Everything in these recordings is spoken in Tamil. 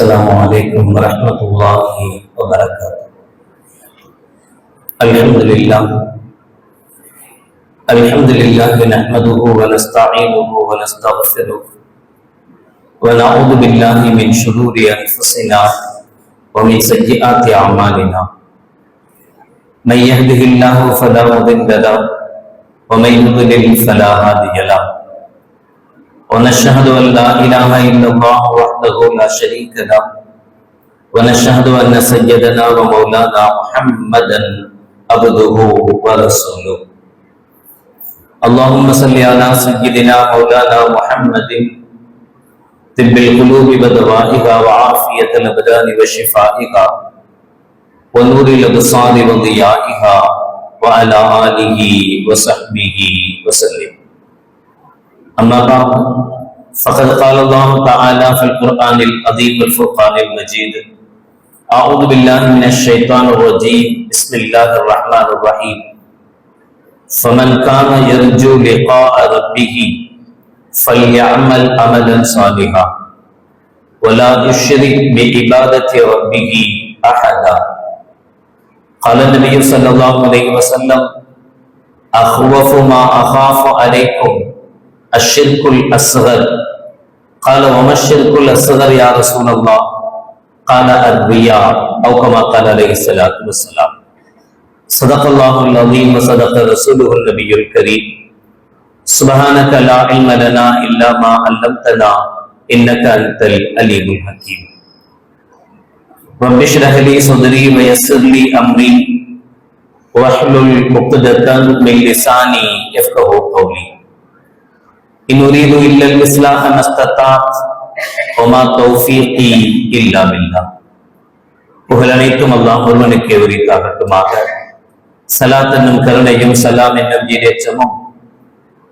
السلام عليكم ورحمة الله وبركاته. الحمد لله نحمده ونستعينه ونستغفره ونعوذ بالله من شرور أنفسنا ومن سيئات أعمالنا. من يهده الله فلا مضل له ومن يضلل فلا هادي له. ونشهد أن لا إله إلا الله وحده لا شريك له ونشهد أن سيدنا ومولانا محمدا عبده ورسوله. اللهم صل على سيدنا مولانا محمد طب القلوب ودوائها وعافية الأبدان وشفائها ونور الأبصار وضيائها وعلى آله وصحبه وسلم. أما بعد فقد قال الله تعالى في القرآن العظيم والفرقان المجيد: أعوذ بالله من الشيطان الرجيم، بسم الله الرحمن الرحيم. فمن كان يرجو لقاء ربه فليعمل عملا صالحا ولا يشرك بعبادة ربه أحدا. قال النبي صلى الله عليه وسلم: أخوف ما أخاف عليكم الشرك الأصغر. قال: وما الشرك الأصغر يا رسول الله؟ قال: الرياء، أو كما قال عليه الصلاة والسلام. صدق الله العظيم وصدق رسوله النبي الكريم. سبحانك لا علم لنا إلا ما علمتنا إنك أنت العليم الحكيم. رب اشرح لي صدري ويسر لي أمري واحلل عقدة من لساني يفقهوا قولي. إن أريد إلا الإصلاح ما استطعت وما توفيقي إلا بالله. புகழ் அனைத்தும் அல்லாஹ் ஒருவனுக்கே உரித்தாகட்டுமாக. சலாத் என்னும் கருணையும் சலாம் என்னும் ஈரேற்றமும்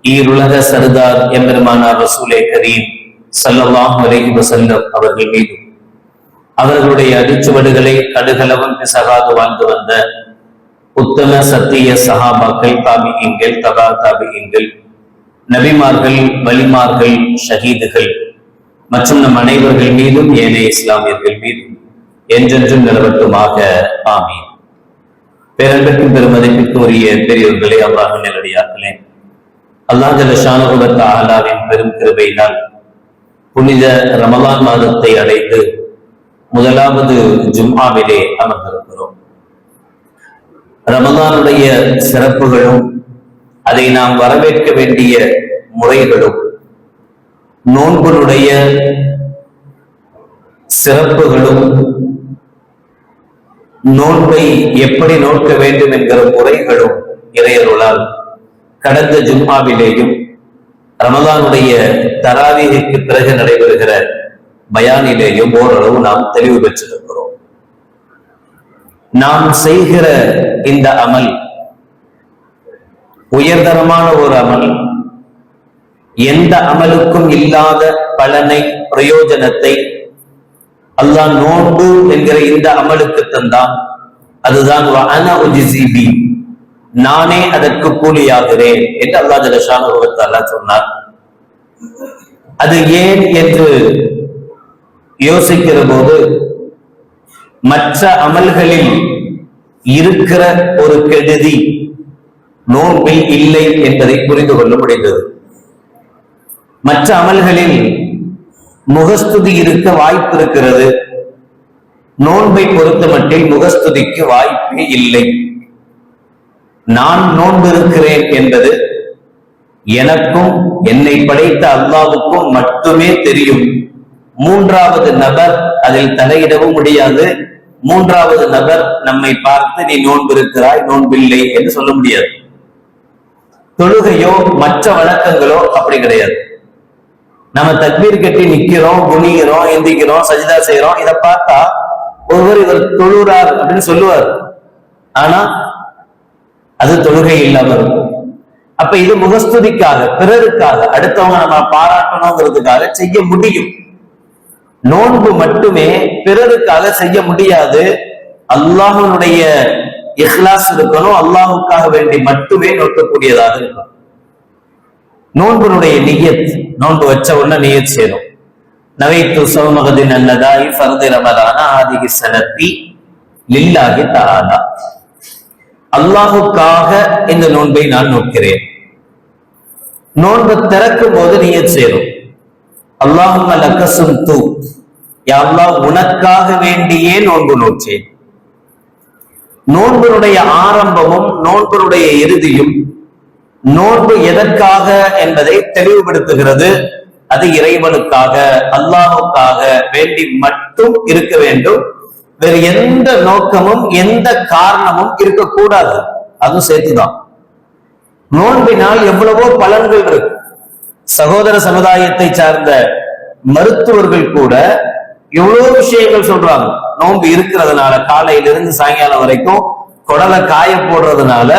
ஈருலக சர்தார் எம்பெருமானார் ரசூலே கரீம் ஸல்லல்லாஹு அலைஹி வஸல்லம் அவர்கள் மீதும் அவர்களுடைய அடிச்சுவடுகளை கடுகளவும் பிசகாது வாழ்ந்து வந்த உத்தம சத்திய சஹாபாக்கள், தாபிஈன்கள், தபா தாபிஈன்கள், நபிமார்கள், வலிமார்கள், ஷஹீதுகள் மற்றும் நம் அனைவர்கள் மீதும் ஏனைய இஸ்லாமியர்கள் மீதும் என்றென்றும் நிலவட்டுமாக. ஆமீன். பேரன்புக்கும் பெருமதிப்பிற்கும் உரிய பெரியவர்களே, அல்லாஹ்வின் நல்லடியார்களே, அல்லாஹ் ஜல்ல ஷானஹு வ தஆலாவின் பெரும் கிருபையினால் புனித ரமலான் மாதத்தை அடைந்து முதலாவது ஜும்ஆவிலே அமர்ந்திருக்கிறோம். ரமலானுடைய சிறப்புகளும் அதை நாம் வரவேற்க வேண்டிய முறைகளும் நோன்புடைய சிறப்புகளும் நோன்பை எப்படி நோக்க வேண்டும் என்கிற முறைகளும் இறையருளால் கடந்த ஜும்ஆவிலேயும் ரமலானுடைய தராவீஹுக்கு பிறகு நடைபெறுகிற பயானிலேயும் ஓரளவு நாம் தெளிவு பெற்றிருக்கிறோம். நாம் செய்கிற இந்த அமல் உயர்தரமான ஒரு அமல், எந்த அமலுக்கும் இல்லாத பலனை, பிரயோஜனத்தை அல்லாஹ் நோன்பு என்கிற இந்த அமலுக்கு தந்தான். அதுதான் வஅனா உஜ்ஸி பி, நானே அதற்கு கூலியாகிறேன் என்று அல்லாஹ் ஜல்ல ஷானஹு வ தஆலா சொன்னார். அது ஏன் என்று யோசிக்கிற போது மற்ற அமல்களில் இருக்கிற ஒரு கெடுதி நோன்பில் இல்லை என்பதை புரிந்து கொள்ள முடிந்தது. மற்ற அமல்களில் முகஸ்துதி இருக்க வாய்ப்பு இருக்கிறது, நோன்பை பொறுத்த மட்டில் முகஸ்துதிக்கு வாய்ப்பே இல்லை. நான் நோன்பு இருக்கிறேன் என்பது எனக்கும் என்னை படைத்த அல்லாஹ்வுக்கும் மட்டுமே தெரியும். மூன்றாவது நபர் அதில் தலையிடவும் முடியாது. மூன்றாவது நபர் நம்மை பார்த்து நீ நோன்பு இருக்கிறாய், நோன்பில்லை என்று சொல்ல முடியாது. தொழுகையோ மற்ற வழக்கங்களோ அப்படி கிடையாது. நம்ம தக்பீர் கட்டி நிக்கிறோம், குனிகிறோம், எந்திக்கிறோம், சஜிதா செய்யறோம். இதை பார்த்தா ஒருவர் இவர் தொழுறார் அப்படின்னு சொல்லுவார். ஆனா அது தொழுகை இல்லாம இருக்கும். அப்ப இது முகஸ்துதிக்காக, பிறருக்காக, அடுத்தவங்க நம்ம பாராட்டணுங்கிறதுக்காக செய்ய முடியும். நோன்பு மட்டுமே பிறருக்காக செய்ய முடியாது. அல்லாஹ்வுடைய இஹ்லாஸ் இருக்கணும், அல்லாஹ்வுக்காக வேண்டி மட்டுமே நோக்கக்கூடியதாக இருக்கும். நோன்புடைய நியத், நோன்பு வச்ச உடனே நியத் செய்யணும். நவைத்து சௌமகதின் அன்னதாய் ஃபர்தி ரமலான ஆதிகி சனத்தி லில்லாஹி தஆலா. அல்லாஹுக்காக இந்த நோன்பை நான் நோக்கிறேன். நோன்பு திறக்கும் போது நியத் செய்யும், அல்லாஹும்ம லக்க சும்து, யா அல்லாஹ் உனக்காக வேண்டியே நோன்பு நோற்றேன். நோன்புடைய ஆரம்பமும் நோன்புடைய இறுதியும் நோன்பு எதற்காக என்பதை தெளிவுபடுத்துகிறது. அது இறைவனுக்காக, அல்லாஹுக்காக வேண்டி மட்டும் இருக்க வேண்டும். வேறு எந்த நோக்கமும் எந்த காரணமும் இருக்கக்கூடாது. அதுவும் சேர்த்துதான். நோன்பினால் எவ்வளவோ பலன்கள் இருக்கு. சகோதர சமுதாயத்தை சார்ந்த மருத்துவர்கள் கூட எவ்வளவு விஷயங்கள் சொல்றாங்க. நோன்பு இருக்கிறதுனால காலையிலிருந்து சாயங்காலம் வரைக்கும் குடலை காய போடுறதுனால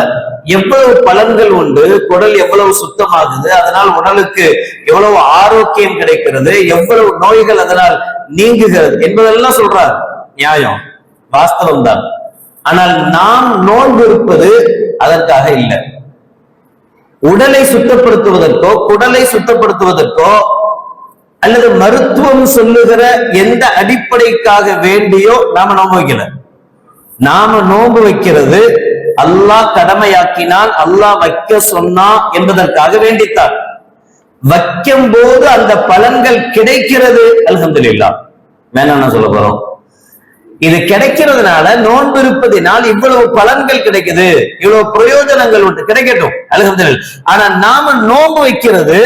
எவ்வளவு பலன்கள் உண்டு, குடல் எவ்வளவு சுத்தமாகுது, அதனால் உடலுக்கு எவ்வளவு ஆரோக்கியம் கிடைக்கிறது, எவ்வளவு நோய்கள் அதனால் நீங்குகிறது என்பதெல்லாம் சொல்றாரு. நியாயம், வாஸ்தவம் தான். ஆனால் நாம் நோன்பு இருப்பது அதற்காக இல்லை. உடலை சுத்தப்படுத்துவதற்கோ குடலை சுத்தப்படுத்துவதற்கோ அல்லது மருத்துவம் சொல்லுகிற எந்த அடிப்படைக்காக வேண்டியோ நாம நோன்பு வைக்கல. நாம நோன்பு வைக்கிறது அல்லாஹ் கடமையாக்கினால், அல்லாஹ் வைக்க சொன்னா என்பதற்காக வேண்டித்தான். வைக்கும் போது அந்த பலன்கள் கிடைக்கிறது, அல்ஹம்துலில்லாஹ். வேணாம் சொல்ல போறோம், இது கிடைக்கிறதுனால நோன்பு இருப்பதினால் இவ்வளவு பலன்கள் கிடைக்குது, இவ்வளவு பிரயோஜனங்கள் உண்டு, கிடைக்கட்டும், அல்ஹம்துலில்லாஹ். ஆனா நாம நோன்பு வைக்கிறது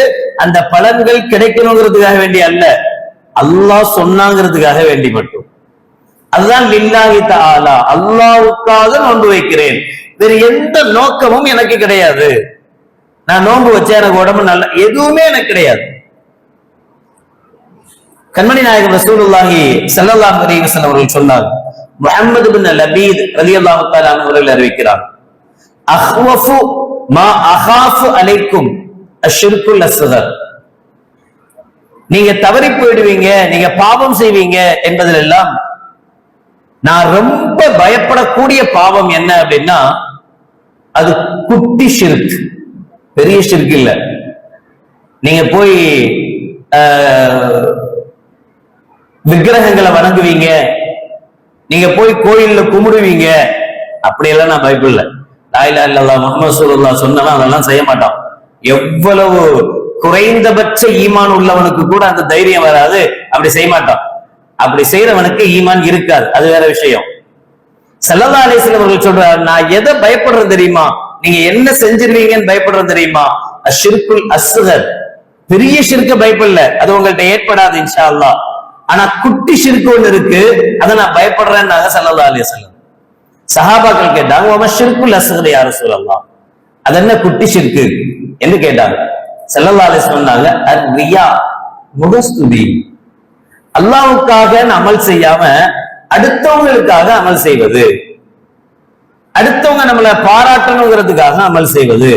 அந்த பலன்கள் கிடைக்கணுங்கிறதுக்காக வேண்டி அல்ல, அல்லாஹ் சொன்னாங்கிறதுக்காக வேண்டி மட்டும். அதுதான் லில்லாஹி தஆலா, அல்லாஹ்வுக்காக நோன்பு வைக்கிறேன். வேறு எந்த நோக்கமும் எனக்கு கிடையாது. நான் நோன்பு வச்சா எனக்கு உடம்பு நல்ல, எதுவுமே எனக்கு கிடையாது. கண்மணி நாயகம் ரசூலுல்லாஹி ஸல்லல்லாஹு அலைஹி வஸல்லம் அவர்கள் சொன்னார், முஹம்மது பின் லபீத் ரலியல்லாஹு தஆலா அவர்கள் அறிவிக்கிறார், அஹ்வஃபு மா அஹாஃபு அலைக்கும் அஷ்ஷிர்குல் அஸ்கர். நீங்க தவறி போயிடுவீங்க, நீங்க பாவம் செய்வீங்க என்பதில் எல்லாம் நான் ரொம்ப பயப்படக்கூடிய பாவம் என்ன அப்படின்னா அது குட்டி ஷிர்க், பெரிய ஷிர்க் இல்ல. நீங்க போய் விக்கிரகங்களை வணங்குவீங்க, நீங்க போய் கோயில்ல கும்பிடுவீங்க, அப்படியெல்லாம் நான் பயப்படல. லா இலாஹா இல்லல்லாஹ் முஹம்மது ரசூலுல்லாஹ் சொன்னா அதெல்லாம் செய்ய மாட்டான். எவ்வளவு குறைந்தபட்ச ஈமான் உள்ளவனுக்கு கூட அந்த தைரியம் வராது, அப்படி செய்ய மாட்டான். அப்படி செய்யறவனுக்கு ஈமான் இருக்காது, அது வேற விஷயம். ஸல்லல்லாஹு அலைஹி வஸல்லம் அவர்கள் சொல்றார், நான் எதை பயப்படுறது தெரியுமா, நீங்க என்ன செஞ்சிருவீங்கன்னு பயப்படுறது தெரியுமா, அஷ்ஷிர்குல் அஸ்கர். பெரிய ஷிர்க்க பயப்படல, அது உங்கள்கிட்ட ஏற்படாது இன்ஷா அல்லாஹ். ஆனா குட்டி ஷிர்க் ஒண்ணு இருக்கு, அதை நான் பயப்படுறேன்னாங்க ஸல்லல்லாஹு அலைஹி வஸல்லம். சஹாபாக்கள் கேட்டாங்க, வமா ஷிர்குல் அஸ்கர் யா ரசூலல்லாஹ், அது என்ன குட்டி ஷிர்க்கு என்று கேட்டாங்க. ஸல்லல்லாஹு அலைஹி வஸல்லம் சொன்னாங்க, அர்-ரியா, முகஸ்துதி. அல்லாஹ்வுக்காக அமல் செய்யாம அடுத்தவங்களுக்காக அமல் செய்வது, அடுத்தவங்க நம்மளை பாராட்டணுங்கிறதுக்காக அமல் செய்வது.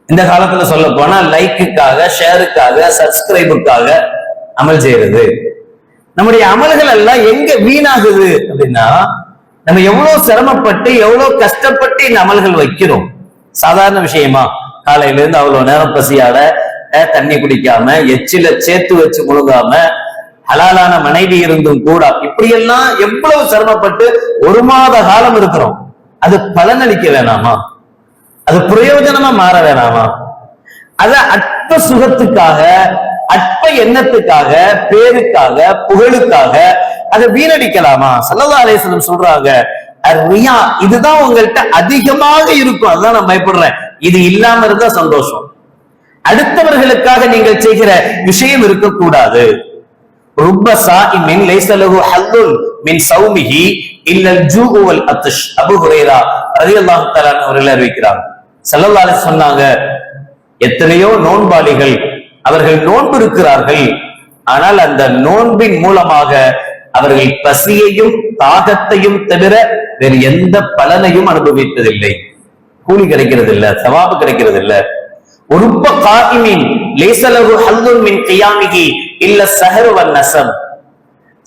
இந்த காலத்துல சொல்ல போனா லைக்குக்காக, ஷேருக்காக, சப்ஸ்கிரைபுக்காக அமல் செய்யறது. நம்முடைய அமல்கள் எல்லாம் எங்க வீணாகுது அப்படின்னா, நம்ம எவ்வளவு சிரமப்பட்டு எவ்வளவு கஷ்டப்பட்டு இந்த அமல்கள் வைக்கிறோம். சாதாரண விஷயமா காலையில இருந்து அவ்வளவு நேரம் பசியாட, தண்ணி குடிக்காம, எச்சில சேர்த்து வச்சு முழுகாம, ஹலாலான மனைவி இருந்தும் கூட இப்படியெல்லாம் எவ்வளவு சிரமப்பட்டு ஒரு மாத காலம் இருக்கிறோம். அது பலனளிக்க வேணாமா? அது பிரயோஜனமா மாற வேணாமா? அத அற்ப சுகத்துக்காக, அற்ப எண்ணத்துக்காக, பேருக்காக, புகழுக்காக அதை வீணடிக்கலாமா? ஸல்லல்லாஹு அலைஹி வஸல்லம் சொல்றாங்க, ரியா இதுதான் உங்கள்கிட்ட அதிகமாக இருக்கும், அதுதான் நான் பயப்படுறேன். இது இல்லாம இருந்தா சந்தோஷம். அடுத்தவர்களுக்காக நீங்கள் செய்கிற விஷயம் இருக்கக்கூடாது. ருப்ப சாயிமின் லைஸ லஹு ஹல்லுன் மின் ஸௌமிஹி இல்லல் ஜூஉ வல் அத்ஷ். அபூ ஹுரைரா ரலியல்லாஹு தஆலா அவர்கள் அறிவிக்கிறாங்க, ஸல்லல்லாஹு அலைஹி சொன்னாங்க, எத்தனையோ நோன்பாளிகள் அவர்கள் நோன்பு இருக்கிறார்கள், ஆனால் அந்த நோன்பின் மூலமாக அவர்கள் பசியையும் தாகத்தையும் தவிர வேறு எந்த பலனையும் அனுபவித்ததில்லை. கூலி கிடைக்கிறது இல்ல, சவாபு கிடைக்கிறது இல்ல. ருப்ப காயிமின் லைஸ லஹு ஹல்லுன் மின் கியாமிஹி இல்ல ஸஹர் வன் நஸம்.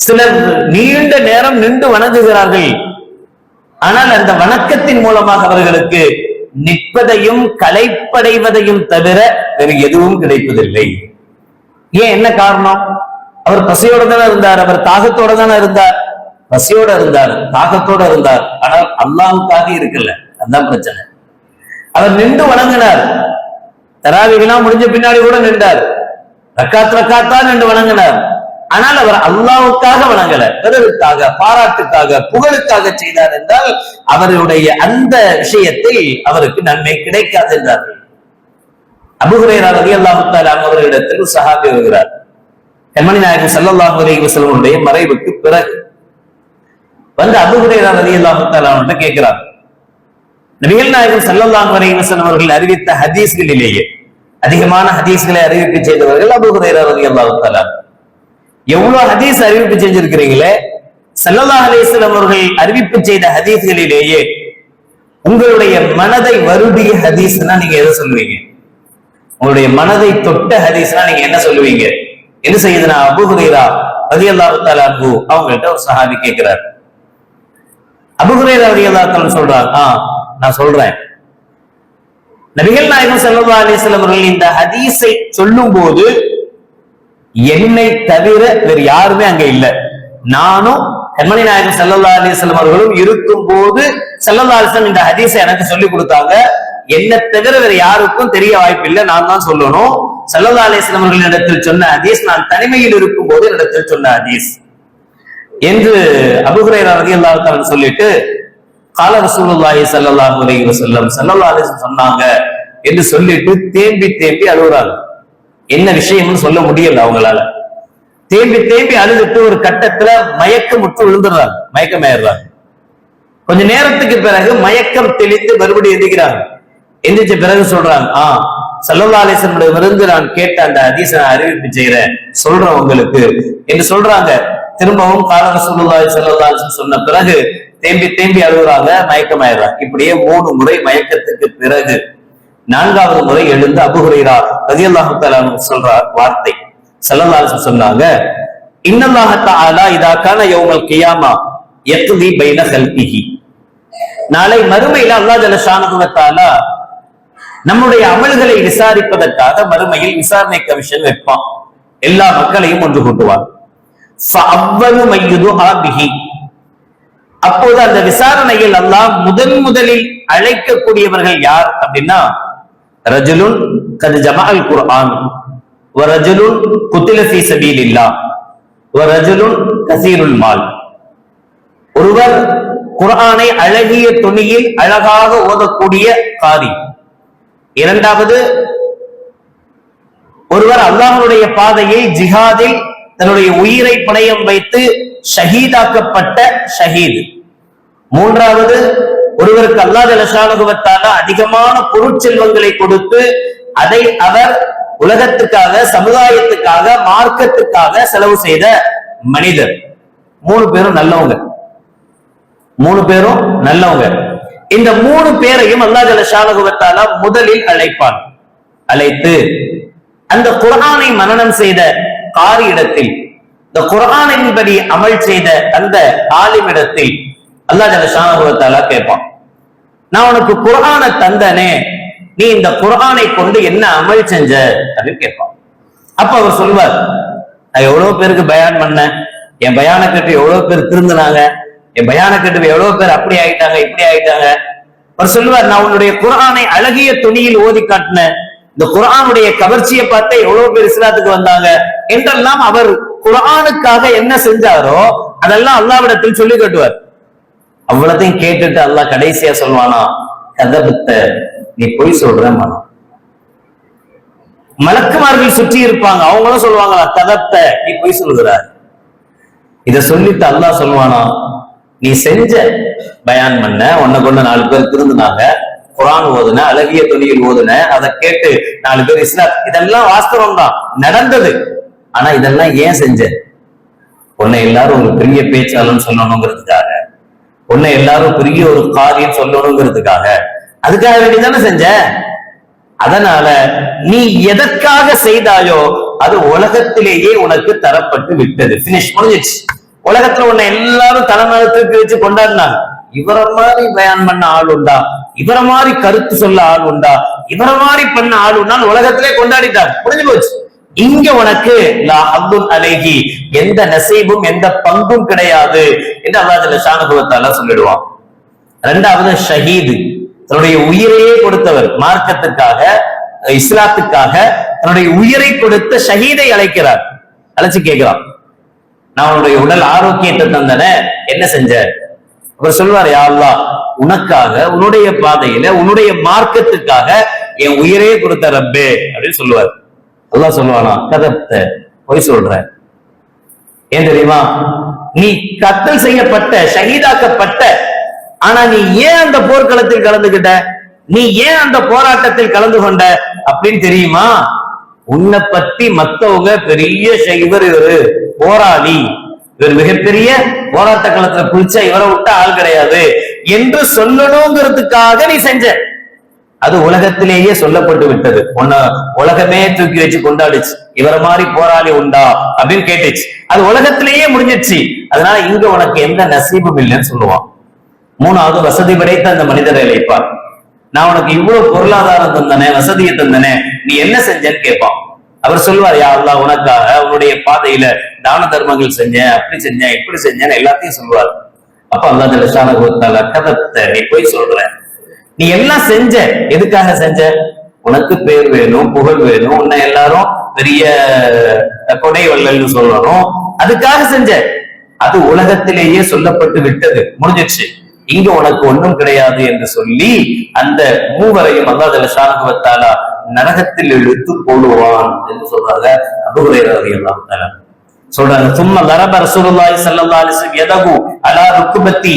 சிலர் நீண்ட நேரம் நின்று வணங்குகிறார்கள், ஆனால் அந்த வணக்கத்தின் மூலமாக அவர்களுக்கு நிற்பதையும் களைப்படைவதையும் தவிர வேறு எதுவும் கிடைப்பதில்லை. ஏன், என்ன காரணம்? அவர் பசியோட தானே இருந்தார், அவர் தாகத்தோட தானே இருந்தார். பசியோட இருந்தார், தாகத்தோட இருந்தார், ஆனால் அல்லாஹ்வுக்காக இருக்கல. அதுதான் பிரச்சனை. அவர் நின்று வணங்கினார், தராவிகெல்லாம் முடிஞ்ச பின்னாடி கூட நின்றார், ரக்காத்தா நின்று வணங்கினார். ஆனால் அவர் அல்லாஹ்வுக்காக வணங்கல, பிறருக்காக, பாராட்டுக்காக, புகழுக்காக செய்தார் என்றால் அவருடைய அந்த விஷயத்தில் அவருக்கு நன்மை கிடைக்காது என்றார்கள். அபூ ஹுரைரா ரலியல்லாஹு தஆலா அவர்களிடத்தில் சஹாபி வருகிறார். கண்மணி நாயகம் ஸல்லல்லாஹு அலைஹி வஸல்லம் மறைவுக்கு பிறகு வந்து அபூ ஹுரைரா ரலியல்லாஹு தஆலா அவர்கிட்ட கேட்கிறார், நபிகள் நாயகம் ஸல்லல்லாஹு அலைஹி வஸல்லம் அவர்கள் அறிவித்த ஹதீஸ்களிலேயே அதிகமான ஹதீஸ்களை அறிவிப்பு செய்தவர்கள் அபூ ஹுரைரா ரலியல்லாஹு தஆலா. எவ்வளவு ஹதீஸ் அறிவிப்பு செஞ்சிருக்கிறீங்களே, ஸல்லல்லாஹு அலைஹி வஸல்லம் அவர்கள் அறிவிப்பு செய்த ஹதீஸ்களிலேயே உங்களுடைய மனதை வருடிய ஹதீஸ்னா நீங்க எதை சொல்லுவீங்க? உங்களுடைய மனதை தொட்ட ஹதீஸ்னா நீங்க என்ன சொல்லுவீங்க என்று செய்தனா அபூ ஹுரைரா ரலியல்லாஹு தஆலா அன்ஹு அவங்கள்ட்ட ஒரு சஹாபி கேட்கிறார். அபூ ஹுரைரா ரலியல்லாஹு தஆலா சொல்றாங்க, நான் சொல்றேன், நபிகள் நாயகம் ஸல்லல்லாஹு அலைஹி வஸல்லம் அவர்கள் இந்த ஹதீஸை சொல்லும் போது என்னை தவிர வேறு யாருமே அங்க இல்ல, நானும் கண்மணி நாயகம் ஸல்லல்லாஹு அலைஹி வஸல்லம் அவர்களும் இருக்கும் போது ஸல்லல்லாஹு அலைஹி வஸல்லம் இந்த ஹதீஸை எனக்கு சொல்லி கொடுத்தாங்க. என்னை தவிர வேற யாருக்கும் தெரிய வாய்ப்பு இல்லை, நான் தான் சொல்லணும். ஸல்லல்லாஹு அலைஹி வஸல்லம் அவர்களிடத்தில் சொன்ன ஹதீஸ் நான் தனிமையில் இருக்கும் போது இடத்தில் சொன்ன ஹதீஸ் என்று அபூ ஹுரைரா ரலியல்லாஹு தஆலா சொல்லிட்டு, கால ரசூலுல்லாஹி ஸல்லல்லாஹு அலைஹி வஸல்லம் ஸல்லல்லாஹு அலைஹி வஸல்லம் சொன்னாங்க என்று சொல்லிட்டு தேம்பி தேம்பி அழுகுறாங்க. என்ன விஷயம்னு சொல்ல முடியல அவங்களால. தேம்பி தேம்பி அழுதுட்டு ஒரு கட்டத்துல மயக்கமுற்று விழுந்துடுறாங்க, மயக்கமாயிடுறாங்க. கொஞ்ச நேரத்துக்கு பிறகு மயக்கம் தெளிந்து மறுபடியும் எந்திக்கிறாங்க. எந்திரிச்ச பிறகு சொல்றாங்க, ஸல்லல்லாஹு அலைஹி வஸல்லம் நான் கேட்ட அந்த ஹதீஸை நான் அறிவிப்பு செய்யறேன், சொல்றேன் உங்களுக்கு என்று சொல்றாங்க. திரும்பவும் கால ரசூலுல்லாஹி ஸல்லல்லாஹு அலைஹி வஸல்லம் சொன்ன பிறகு தேம்பி தேம்பி அழுகுறாங்க, மயக்கமாயிடுறாங்க. இப்படியே 3 முறை மயக்கத்துக்கு பிறகு 4வது முறை எழுந்து அபூ ஹுரைரா ரலியல்லாஹு தஆலா சொல்றார் வார்த்தை, ஸல்லல்லாஹு அலைஹி வஸல்லம் சொன்னாங்க, இன்னல்லாஹ தஆலா இதா கான யௌமல் கியாமா யக்தி பைன ஹல்கிஹி. நாளை மறுமையில அல்லாஹ் ஜல்ல ஷானஹு வ தஆலா நம்முடைய அமல்களை விசாரிப்பதற்காக மறுமையில் விசாரணை கமிஷன் வைப்பான், எல்லா மக்களையும் ஒன்று கூட்டுவான். ஃபஅவ்வலு மய்யுதுஆ பிஹி. அப்போது அந்த விசாரணையில் அல்லாஹ் முதலில் அழைக்கக்கூடியவர்கள் யார் அப்படின்னா, ரஜுலுன் கத் ஜமஅல் குர்ஆன் வ ரஜுலுன் குத்தில ஃபீ ஸபீலில்லாஹ் வ ரஜுலுன் கஸீருல் மால். ஒருவர் குர்ஆனை அழகிய துணியில் அழகாக ஓதக்கூடிய காரி. இரண்டாவது, ஒருவர் அல்லாஹ்வுடைய பாதையில் ஜிஹாதில் தன்னுடைய உயிரை பணயம் வைத்து ஷஹீதாக்கப்பட்ட ஷஹீத். மூன்றாவது, ஒருவருக்கு அல்லாஹ் ஜல்ல ஷானஹு வ தஆலா அதிகமான பொருட்செல்வங்களை கொடுத்து அதை அவர் உலகத்துக்காக, சமுதாயத்துக்காக, மார்க்கத்துக்காக செலவு செய்த மனிதர். 3 பேரும் நல்லவங்க, 3 பேரும் நல்லவங்க. இந்த 3 பேரையும் அல்லாஹ் ஜல்ல ஷானஹு வ தஆலா முதலில் அழைப்பான். அழைத்து அந்த குர்ஆனை மனனம் செய்த காரி இடத்தில், இந்த குர்ஆனின்படி அமல் செய்த அந்த ஆலிம் இடத்தில் அல்லாஹ் ஜல்ல ஷானஹு வ தஆலா கேட்பான், நான் உனக்கு குர்ஆனை தந்தனே, நீ இந்த குர்ஆனை கொண்டு என்ன அமல் செஞ்ச அப்படின்னு கேட்பான். அப்ப அவர் சொல்வார், நான் எவ்வளவு பேருக்கு பயான் பண்ணேன், என் பயான கேட்டு எவ்வளவு பேர் திருந்தினாங்க, என் பயான கேட்டு எவ்வளவு பேர் அப்படி ஆயிட்டாங்க இப்படி ஆயிட்டாங்க. அவர் சொல்லுவார், நான் உன்னுடைய குர்ஆனை அழகிய துணியில் ஓதி காட்டினேன், இந்த குர்ஆனுடைய கவர்ச்சியை பார்த்து எவ்வளவு பேர் இஸ்லாத்துக்கு வந்தாங்க என்றெல்லாம் அவர் குர்ஆனுக்காக என்ன செஞ்சாரோ அதெல்லாம் அல்லாஹ்விடத்தில் சொல்லி காட்டுவார். அவ்வளத்தையும் கேட்டுட்டு அல்லாஹ் கடைசியா சொல்வானா, கதபத்த, நீ பொய் சொல்ற மனம். மலக்குமார்கள் சுற்றி இருப்பாங்க, அவங்களும் சொல்லுவாங்களா, கதபத்த, நீ பொய் சொல்கிறார். இத சொல்லிட்டு அல்லாஹ் சொல்வானா, நீ செஞ்ச பயான் பண்ண, உன்னை கொண்டு 4 பேர் திருந்தினாங்க, குர்ஆன் ஓதுன, அழகிய துணியில் ஓதுன, அதை கேட்டு 4 பேர் இஸ்லாம், இதெல்லாம் வாஸ்தவம் தான் நடந்தது. ஆனா இதெல்லாம் ஏன் செஞ்ச? உன்னை எல்லாரும் ஒரு பெரிய பேச்சாளன்னு சொல்லணுங்கிறதுக்காக, உன்னை எல்லாரும் பெரிய ஒரு காரியம் சொல்லணுங்கிறதுக்காக, அதுக்காக வேண்டிதானே செஞ்ச. அதனால நீ எதற்காக செய்தாயோ அது உலகத்திலேயே உனக்கு தரப்பட்டு விட்டது. பினிஷ், முடிஞ்சிச்சு. உலகத்துல உன்னை எல்லாரும் தலைமைத்துக்கு வச்சு கொண்டாடினாங்க. இவரை மாதிரி பயான் பண்ண ஆள் உண்டா, இவரை மாதிரி கருத்து சொல்ல ஆள் உண்டா, இவரை மாதிரி பண்ண ஆள் உண்டா, உலகத்திலே கொண்டாடிட்டாங்க, முடிஞ்சு போச்சு. இங்க உனக்கு லா ஹத்துன் அலைஹி, எந்த நசீபும் எந்த பங்கும் கிடையாது என்று அல்லாஹ் ஜல்ல ஷானஹு வ தஆலா சொல்லிடுவான். இரண்டாவது ஷஹீது, தன்னுடைய உயிரையே கொடுத்தவர், மார்க்கத்துக்காக இஸ்லாத்துக்காக தன்னுடைய உயிரை கொடுத்த ஷஹீதை அழைக்கிறார். அழைச்சு கேட்கிறான், நான் உன்னுடைய உடல் ஆரோக்கியத்தை தந்தன, என்ன செஞ்ச? அவர் சொல்வார், யா அல்லாஹ், உனக்காக, உன்னுடைய பாதையில, உன்னுடைய மார்க்கத்துக்காக என் உயிரே கொடுத்த ரப்பே அப்படின்னு சொல்லுவார். அல்லாஹ் சொல்லுவானா, கதப்த, பொய் சொல்ற. ஏன் தெரியுமா? நீ கத்தல் செய்யப்பட்ட, ஷஹீதாக்கப்பட்ட, ஆனா நீ ஏன் அந்த போர்க்களத்தில் கலந்துகிட்ட, நீ ஏன் அந்த போராட்டத்தில் கலந்து கொண்ட அப்படின்னு தெரியுமா? உன்னை பத்தி மத்தவங்க பெரிய இவர் போராளி, இவர் மிகப்பெரிய போராட்ட களத்துல குளிச்சா இவரை விட்ட ஆள் கிடையாது என்று சொல்லணுங்கிறதுக்காக நீ செஞ்ச. அது உலகத்திலேயே சொல்லப்பட்டு விட்டது. உன்னை உலகமே தூக்கி வச்சு கொண்டாடுச்சு, இவர மாதிரி போராளி உண்டா அப்படின்னு கேட்டுச்சு. அது உலகத்திலேயே முடிஞ்சிச்சு. அதனால இங்க உனக்கு எந்த நசீபும் இல்லைன்னு சொல்லுவான். மூணாவது, வசதி படைத்த அந்த மனிதரை அழைப்பார். நான் உனக்கு இவ்வளவு பொருளாதாரம் தந்தனே, வசதியை தந்தனே, நீ என்ன செஞ்சேன்னு கேட்பான். அவர் சொல்வார், யா அல்லாஹ், உனக்காக உன்னுடைய பாதையில தான தர்மங்கள் செஞ்சேன், அப்படி செஞ்சேன், இப்படி செஞ்சேன், எல்லாத்தையும் சொல்வார். அப்ப அல்லாஹ் ஜல்ல ஷானஹு வ தஆலா, கதப்த, நீ போய் சொல்ற. நீ எல்லாம் செஞ்ச, எதுக்காக செஞ்ச? உனக்கு பேர் வேணும், புகழ் வேணும், உன்னை எல்லாரும் பெரிய கொடை வள்ளல்னு சொல்லணும், அதுக்காக செஞ்ச. அது உலகத்திலேயே சொல்லப்பட்டு விட்டது, முடிஞ்சிச்சு. இங்க உனக்கு ஒன்றும் கிடையாது என்று சொல்லி அந்த மூவரையும் அல்லாஹ் ஜல்ல ஷானஹு வ தஆலா நரகத்தில் இழுத்து போடுவான் என்று சொல்றாங்க. அபூ ஹுரைரா ரலியல்லாஹு தஆலா சொல்றாங்க, சும்ம லரப ரசூலுல்லாஹி ஸல்லல்லாஹு அலைஹி வஸல்லம் யதஹு அலா ருக்பத்தி,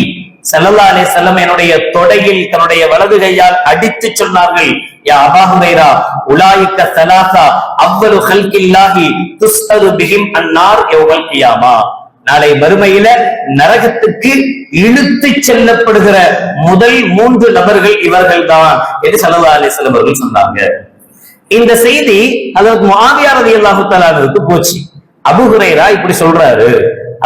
ஸல்லல்லாஹு அலைஹி வஸல்லம் என்னுடைய தொடையில் தன்னுடைய வலது கையால் அடித்து சொன்னார்கள், யா அபூ ஹுரைரா, உலாயிக ஸலாஸா அவ்வலு ஹல்கில்லாஹி துஸ்அரு பிஹிம் அன்னார் யௌமல் கியாமா, நாளை மறுமையில நரகத்துக்கு இழுத்து செல்லப்படுகிற முதல் 3 நபர்கள் இவர்கள் தான் என்று ஸல்லல்லாஹு அலைஹி வஸல்லம் அவர்கள் சொன்னாங்க. இந்த செய்தி அதாவது முஆவியா ரலியல்லாஹு தஆலா அன்ஹுக்கு போச்சு. அபூ ஹுரைரா இப்படி சொல்றாரு.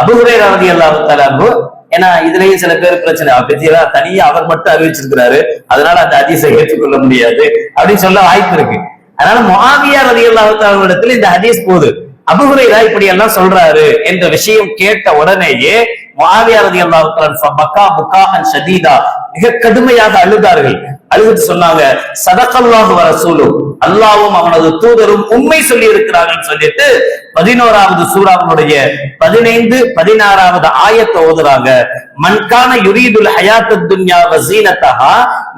அபூ ஹுரைரா ரலியல்லாஹு தஆலா அன்ஹு, ஏன்னா இதுலயும் சில பேர் பிரச்சனை, பத்தியெல்லாம் தனியா அவர் மட்டும் அறிவிச்சிருக்கிறாரு, அதனால அந்த ஹதீஸை ஏற்றுக்கொள்ள முடியாது அப்படின்னு சொல்ல வாய்ப்பு இருக்கு. அதனால முஆவியா ரலியல்லாஹு தஆலா இடத்துல இந்த ஹதீஸ் போகுது. அபூ ஹுரைரா இப்படி எல்லாம் சொல்றாரு என்ற விஷயம் கேட்ட உடனேயே முஆவியா ரலியல்லாஹு தஆலா பக்கா புகாஅன் ஷதீதா, மிக கடுமையாக அழுதார்கள். அழுதுட்டு சொன்னாங்க, ஸதகல்லாஹு வ ரசூலுஹு, அல்லாஹ்வும் அவனது தூதரும் உண்மை சொல்லி இருக்கிறார்கள் சொல்லிட்டு 11வது சூராவுடைய 15, 16வது ஆயத்தை ஓதுறாங்க. மன் கான யுரீதுல் ஹயாத்தத் துன்யா வ ஸீனத்தஹா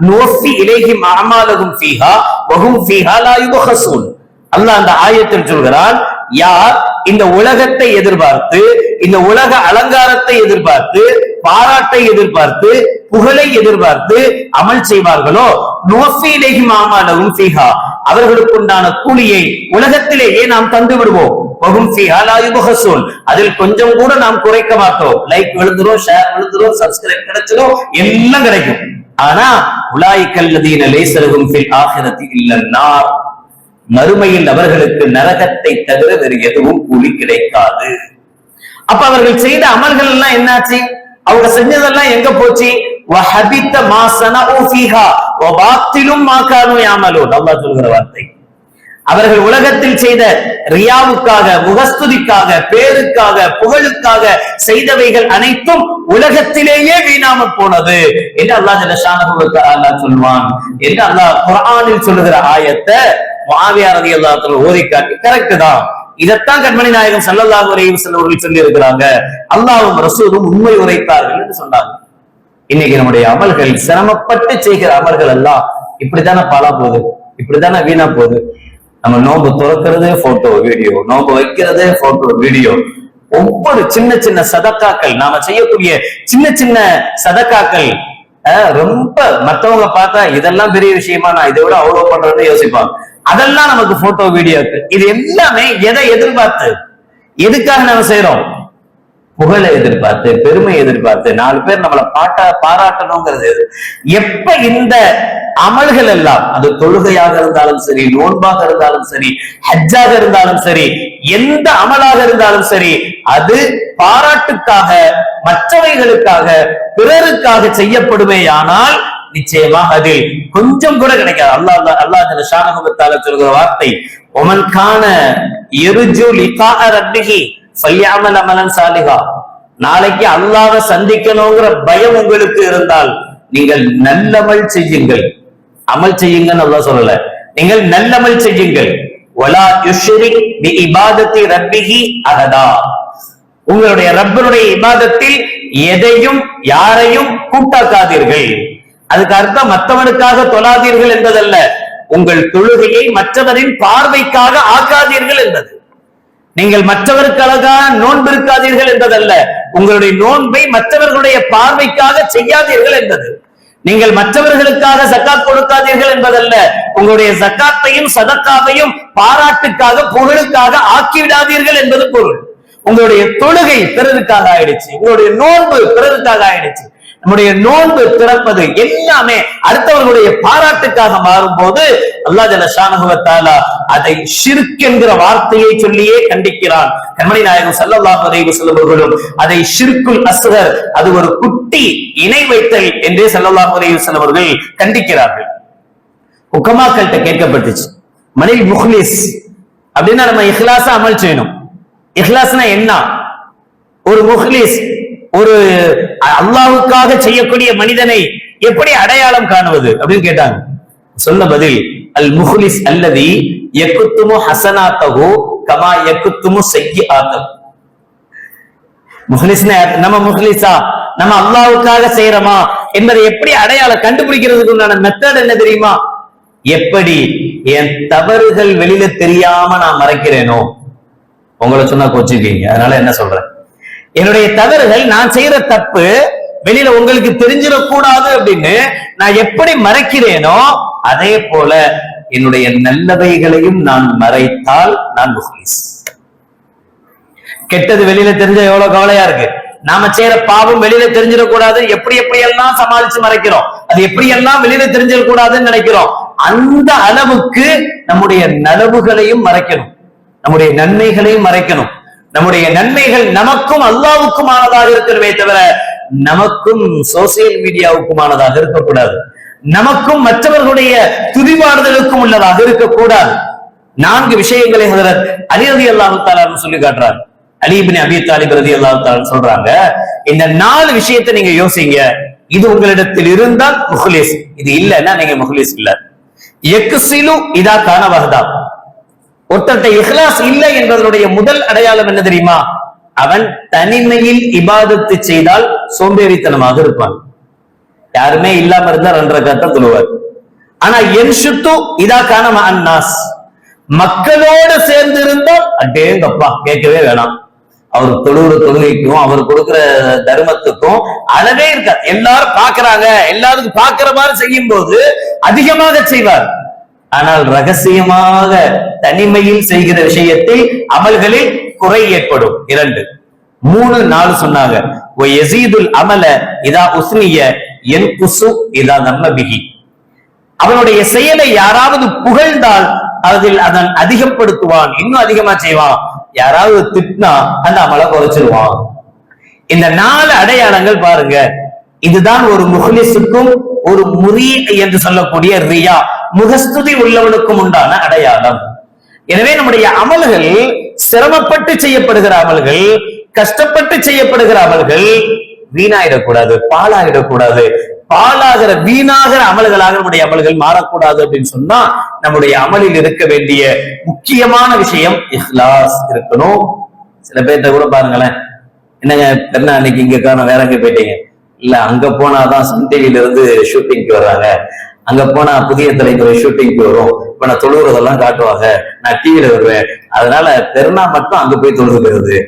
நுவஃபி இலைஹிம் அஅமாலஹும் ஃபீஹா வ ஹும் ஃபீஹா லா யுபஹஸூன். அல்லாஹ் அந்த ஆயத்தில் சொல்கிறான், யார் இந்த உலகத்தை எதிர்பார்த்து, இந்த உலக அலங்காரத்தை எதிர்பார்த்து, பாராட்டை எதிர்பார்த்து, புகழை எதிர்பார்த்து அமல் செய்வார்களோ, நுவஃபீலைஹிம் அஅமாலஹும் ஃபீஹா, அவர்களுக்கு உண்டான கூலியை உலகத்திலேயே நாம் தந்து விடுவோம். வஹும் ஃபீஹா லா யுபஹஸூன், அதில் கொஞ்சம் கூட நாம் குறைக்க மாட்டோம். லைக் விழுந்துரும், ஷேர் விழுந்துரும், சப்ஸ்கிரைப் கிடைச்சிடும், எல்லாம் கிடைக்கும். ஆனா உலாயிகல்லதீன லைஸ லஹும் ஃபில் ஆখিরাতি இல்லன் நார், மறுமையில் அவர்களுக்கு நரகத்தை தவிர வேறு எதுவும் கூலி கிடைக்காது. அப்ப அவர்கள் செய்த அமல்கள் எல்லாம் என்னாச்சு? அவங்க செஞ்சதெல்லாம் எங்க போச்சு? வஹபித மா ஸனஉ ஃபீஹா வ பாத்திலும் மா கானூ யஅமலூன். அல்லாஹ் சொல்கிற வார்த்தை, அவர்கள் உலகத்தில் செய்த ரியாவுக்காக, முகஸ்துதிக்காக, பேருக்காக, புகழுக்காக செய்தவைகள் அனைத்தும் உலகத்திலேயே வீணாமல் போனது என்று அல்லாஹ் ஜல்ல ஷானஹு வ தஆலா சொல்வான் என்று அல்லாஹ் குர்ஆனில் சொல்லுகிற ஆயத்தை முஆவியா ரலியல்லாஹு தஆலா ஓதி காட்டி, கரெக்ட் தான், இதத்தான் கண்மணி நாயகம் ஸல்லல்லாஹு அலைஹி வஸல்லம் அவர்கள் சொல்லி இருக்கிறாங்க, அல்லாஹ்வும் ரசூலும் உண்மை உரைத்தார்கள் என்று சொன்னாங்க. இன்னைக்கு நம்முடைய அமல்கள், சிரமப்பட்டு செய்கிற அமல்கள் எல்லாம் இப்படித்தானே பாழா போகுது, இப்படித்தானே வீணா போகுது. நம்ம நோன்பு துறக்கிறது போட்டோ வீடியோ, நோன்பு வைக்கிறது போட்டோ வீடியோ, ஒவ்வொரு சின்ன சின்ன சதக்காக்கள், நாம செய்யக்கூடிய சின்ன சின்ன சதக்காக்கள் ரொம்ப மற்றவங்க பார்த்தா இதெல்லாம் பெரிய விஷயமா, நான் இதை விட அவ்வளவு பண்றேன்னு யோசிப்பாங்க. அதெல்லாம் நமக்கு போட்டோ வீடியோக்கு. இது எல்லாமே எதை எதிர்பார்த்து, எதுக்காக நம்ம செய்யறோம்? புகழை எதிர்பார்த்து, பெருமை எதிர்பார்த்து, 4 பேர் நம்மளை பாராட்டணுங்கிறது. எப்ப இந்த அமல்கள் எல்லாம், அது தொழுகையாக இருந்தாலும் சரி, நோன்பாக இருந்தாலும் சரி, ஹஜ்ஜாக இருந்தாலும் சரி, எந்த அமலாக இருந்தாலும் சரி, அது பாராட்டுக்காக, மற்றவைகளுக்காக, பிறருக்காக செய்யப்படுமேயானால் நிச்சயமாக அதில் கொஞ்சம் கூட கிடைக்காது. அல்லாஹ் ஷானஹு வ தஆலா சொல்கிற வார்த்தை, ஒமன் கான யர்ஜு லிகாஅ ரப்பிஹி ஃபல்யஅமல் அமலன் சாலிஹா. நாளைக்கு அல்லாஹ்வை சந்திக்கணுங்கிற பயம் உங்களுக்கு இருந்தால் நீங்கள் நல்லமல் செய்யுங்கள். அமல் செய்யுங்கன்னு அல்லாஹ் சொல்லல, நீங்கள் நல்லமல் செய்யுங்கள். வலா யுஷ்ரிக் பி இபாதத்தி ரப்பிஹி அஹதா. உங்களுடைய ரப்பனுடைய இபாதத்தில் எதையும் யாரையும் கூட்டாக்காதீர்கள். அதுக்கு அர்த்தம் மற்றவனுக்காக தொழாதீர்கள் என்பதல்ல, உங்கள் தொழுகையை மற்றவரின் பார்வைக்காக ஆக்காதீர்கள் என்பது. நீங்கள் மற்றவருக்காக நோன்பு இருக்காதீர்கள் என்பதல்ல, உங்களுடைய நோன்பை மற்றவர்களுடைய பார்வைக்காக செய்யாதீர்கள் என்பது. நீங்கள் மற்றவர்களுக்காக ஜக்காத் கொடுக்காதீர்கள் என்பதல்ல, உங்களுடைய ஜக்காத்தையும் சதக்காவையும் பாராட்டுக்காக புகழுக்காக ஆக்கிவிடாதீர்கள் என்பது பொருள். உங்களுடைய தொழுகை பிறருக்காக ஆயிடுச்சு, உங்களுடைய நோன்பு பிறருக்காக ஆயிடுச்சு. நம்முடைய நோன்பு திறப்பது எல்லாமே அடுத்தவர்களுடைய பாராட்டுக்காக மாறும் போது அல்லாஹ் ஜல்ல ஷானஹு வ தஆலா அதை ஷிர்க் என்கிற வார்த்தையை சொல்லியே கண்டிக்கிறான். கண்மணி நாயகம் ஸல்லல்லாஹு அலைஹி வஸல்லம் அவர்களும் அதை ஷிர்குல் அஸ்கர், அது ஒரு குட்டி இணை வைத்தல் என்றே ஸல்லல்லாஹு அலைஹி வஸல்லம் அவர்கள் கண்டிக்கிறார்கள். உகமாக்கள்கிட்ட கேட்கப்பட்டுச்சு, மனில் முஹ்லிஸ் அப்படின்னா நம்ம இஹ்லாஸா அமல் செய்யணும். இஹ்லாஸ்னா என்ன? ஒரு முஹ்லிஸ், ஒரு அல்லாஹ்வுக்காக செய்யக்கூடிய மனிதனை எப்படி அடையாளம் காணுவது அப்படின்னு கேட்டாங்க. சொன்ன பதில், அல் முஹ்லிஸ் அல்லதி யகுத்துமு ஹஸனாத்தஹு கமா யகுத்துமு ஸய்யிஆத்தஹு. முஹ்லிஸ்னா நம்ம முஹ்லிஸா, நம்ம அல்லாஹ்வுக்காக செய்யறோமா என்பதை எப்படி அடையாளம் கண்டுபிடிக்கிறதுக்கு உண்டான மெத்தட் என்ன தெரியுமா? எப்படி என் தவறுகள் வெளியில தெரியாம நான் மறைக்கிறேனோ, உங்களை சொன்னா கோச்சுக்கீங்க, அதனால என்ன சொல்றேன், என்னுடைய தவறுகள், நான் செய்யற தப்பு வெளியில உங்களுக்கு தெரிஞ்சிடக்கூடாது அப்படின்னு நான் எப்படி மறைக்கிறேனோ அதே போல என்னுடைய நல்லவைகளையும் நான் மறைத்தால் நான் முஹ்லிஸ். கெட்டது வெளியில தெரிஞ்ச எவ்வளவு கவலையா இருக்கு. நாம செய்யற பாவம் வெளியில தெரிஞ்சிடக்கூடாது, எப்படி எல்லாம் சமாளிச்சு மறைக்கிறோம், அது எப்படி எல்லாம் வெளியில தெரிஞ்சிடக்கூடாதுன்னு நினைக்கிறோம். அந்த அளவுக்கு நம்முடைய நலவுகளையும் மறைக்கணும், நம்முடைய நன்மைகளையும் மறைக்கணும். நம்முடைய நன்மைகள் நமக்கும் அல்லாஹ்வுக்குமானதாக இருக்கணுமே தவிர நமக்கும் சோசியல் மீடியாவுக்குமானதாக இருக்கக்கூடாது, நமக்கும் மற்றவர்களுடைய துதிபாடுதலுக்கும் உள்ளதாக இருக்கக்கூடாது. 4 விஷயங்களை ஹஜ்ரத் அலி ரலியல்லாஹு தஆலா சொல்லி காட்டுறாங்க. அலி இப்னு அபீ தாலிப் ரலியல்லாஹு தஆலா சொல்றாங்க, இந்த 4 விஷயத்தை நீங்க யோசிங்க, இது உங்களிடத்தில் இருந்தால் முஹ்லிஸ், இது இல்லைன்னா நீங்க முஹ்லிஸ் இல்ல. யக்ஸிலு இதா கான வஹதா. ஒருத்தட்ட இஹ்லாஸ் இல்லை என்பதனுடைய முதல் அடையாளம் என்ன தெரியுமா? அவன் தனிமையில் இபாதத்து செய்தால் சோம்பேறித்தனமாக இருப்பான். யாருமே இல்லாம இருந்தா 2 ரக்காத் தொழுவார். ஆனா என்ஷுத்து இதா கான மஅன்னாஸ், மக்களோடு சேர்ந்து இருந்தால் அடேங்கப்பா கேட்கவே வேணாம். அவர் தொழுகிற தொழுகைக்கும் அவர் கொடுக்கிற தர்மத்துக்கும் அளவே இருக்காது. எல்லாரும் பாக்குறாங்க, எல்லாருக்கும் பாக்குற மாதிரி செய்யும் போது அதிகமாக செய்வார். ஆனால் ரகசியமாக தனிமையில் செய்கிற விஷயத்தில் அமல்களில் குறை ஏற்படும். 2, 3, 4 சொன்னாங்க. அமல இதா உஸ்னிய யன்குசு இதா நம்ம பிஹி. அவனுடைய செயலை யாராவது புகழ்ந்தால் அதில் அதன் அதிகப்படுத்துவான், இன்னும் அதிகமா செய்வான். யாராவது திட்டினா அந்த அமலை குறைச்சிருவான். இந்த 4 அடையாளங்கள் பாருங்க, இதுதான் ஒரு முஹ்லிஸுக்கும் ஒரு முரீ என்று சொல்லக்கூடிய ரியா, முகஸ்துதி உள்ளவனுக்கும் உண்டான அடையாளம். எனவே நம்முடைய அமல்கள், சிரமப்பட்டு செய்யப்படுகிற அமல்கள், கஷ்டப்பட்டு செய்யப்படுகிற அமல்கள் வீணாயிடக்கூடாது, பாழாயிடக்கூடாது. பாழாகிற வீணாகிற அமல்களாக நம்முடைய அமல்கள் மாறக்கூடாது அப்படின்னு சொன்னா நம்முடைய அமலில் இருக்க வேண்டிய முக்கியமான விஷயம் இஹ்லாஸ் இருக்கணும். சில பேர்த்த கூட பாருங்களேன், என்னங்க பெருனா அன்னைக்கு இங்க காண வேற எங்க போயிட்டீங்க? இல்ல அங்க போனாதான் சன் டிவில இருந்து ஷூட்டிங்க்கு வர்றாங்க, அங்க போனா புதிய தலைமுறை ஷூட்டிங்க்கு வரும், இப்ப நான் தொழுகிறதெல்லாம் காட்டுவாங்க, நான் டிவில வருவேன், அதனால பெருனா மட்டும் அங்க போய் தொழுகிறது.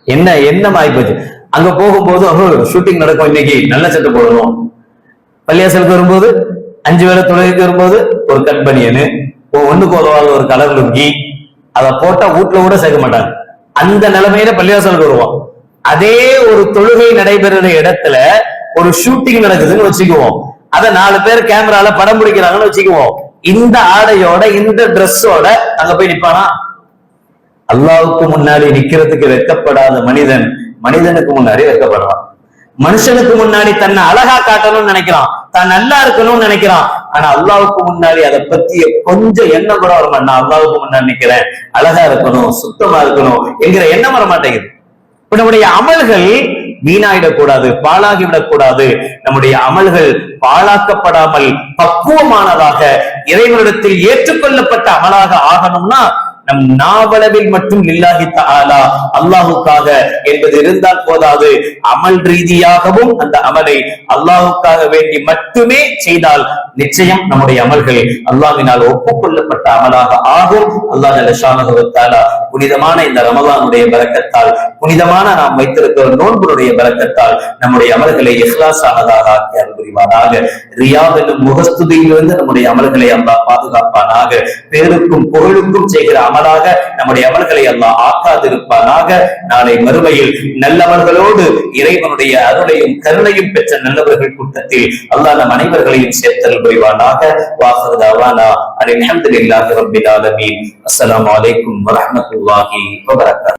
என்ன ஆயிப்போச்சு. அங்க போகும்போது ஷூட்டிங் நடக்கும், இன்னைக்கு நல்ல சட்டை போடணும். பள்ளியாசலுக்கு வரும்போது 5 வேளை தொழுகைக்கு வரும்போது ஒரு கட் பனியனு, ஒண்ணுக்கு உதவாத ஒரு கலர் லுங்கி, அதை போட்டா வீட்டுல கூட சேர்க்க மாட்டாங்க. அந்த நிலைமையில பள்ளியாசலுக்கு வருவோம். அதே ஒரு தொழுகை நடைபெறுற இடத்துல ஒரு ஷூட்டிங் நடக்குதுன்னு வச்சுக்குவோம், அதை 4 பேர் கேமரால படம் பிடிக்கிறாங்கன்னு வச்சுக்குவோம். இந்த ஆடையோட இந்த ட்ரெஸ்ஸோட அங்க போய் நிப்பானா? அல்லாஹ்வுக்கு முன்னாடி நிக்கிறதுக்கு வெட்கப்படாத மனிதன் மனிதனுக்கு முன்னாடி வெட்கப்படுறான். மனுஷனுக்கு முன்னாடி தன்னை அழகா காட்டணும்னு நினைக்கிறான், தான் நல்லா இருக்கணும்னு நினைக்கிறான். ஆனா அல்லாவுக்கு முன்னாடி அதை பத்திய கொஞ்சம் எண்ணம் கூட வர மாட்டேன். நான் அல்லாவுக்கு முன்னாடி நிக்கிறேன், அழகா இருக்கணும், சுத்தமா இருக்கணும் என்கிற எண்ணம் வர மாட்டேங்குது. இப்ப நம்முடைய அமல்கள் வீணாயிடக்கூடாது, பாழாகிவிடக்கூடாது. நம்முடைய அமல்கள் பாழாக்கப்படாமல் பக்குவமானதாக இறைவனிடத்தில் ஏற்றுக்கொள்ளப்பட்ட அமலாக ஆகணும்னா நம் நாவளவில் மட்டும் லில்லாஹி தஆலா அல்லாஹுக்காக என்பது இருந்தால் போதாது. அமல் ரீதியாகவும் அந்த அமலை அல்லாஹுக்காக வேண்டி மட்டுமே செய்தால் நிச்சயம் நம்முடைய அமல்கள் அல்லாஹ்வினால் ஒப்புக்கொள்ளப்பட்ட அமலாக ஆகும். அல்லாஹ் ஜல்ல ஷானஹு வ தஆலா புனிதமான இந்த ரமலானுடைய பரக்கத்தால், புனிதமான நாம் வைத்திருக்கிற நோன்புடைய பரக்கத்தால் நம்முடைய அமல்களை இஹ்லாஸானதாக ஆக்கி அருள் புரிவானாக. ரியா என்னும் முகஸ்துதியிலிருந்து நம்முடைய அமல்களை அல்லாஹ் பாதுகாப்பானாக. பேருக்கும் புகழுக்கும் செய்கிற அமலாக நம்முடைய அமல்களை அல்லாஹ் ஆக்காதிருப்பானாக. நாளை மறுமையில் நல்லவர்களோடு இறைவனுடைய அருளையும் கருணையும் பெற்ற நல்லவர்கள் கூட்டத்தில் அல்லாஹ் நம் அனைவர்களையும் சேர்த்தல் புரிவானாக. வாஹிரு தஅவானா அல்ஹம்துலில்லாஹி ரப்பில் ஆலமீன். அஸ்ஸலாமு அலைக்கும் வரஹ்மத்துல்லாஹி வபரகாத்துஹு.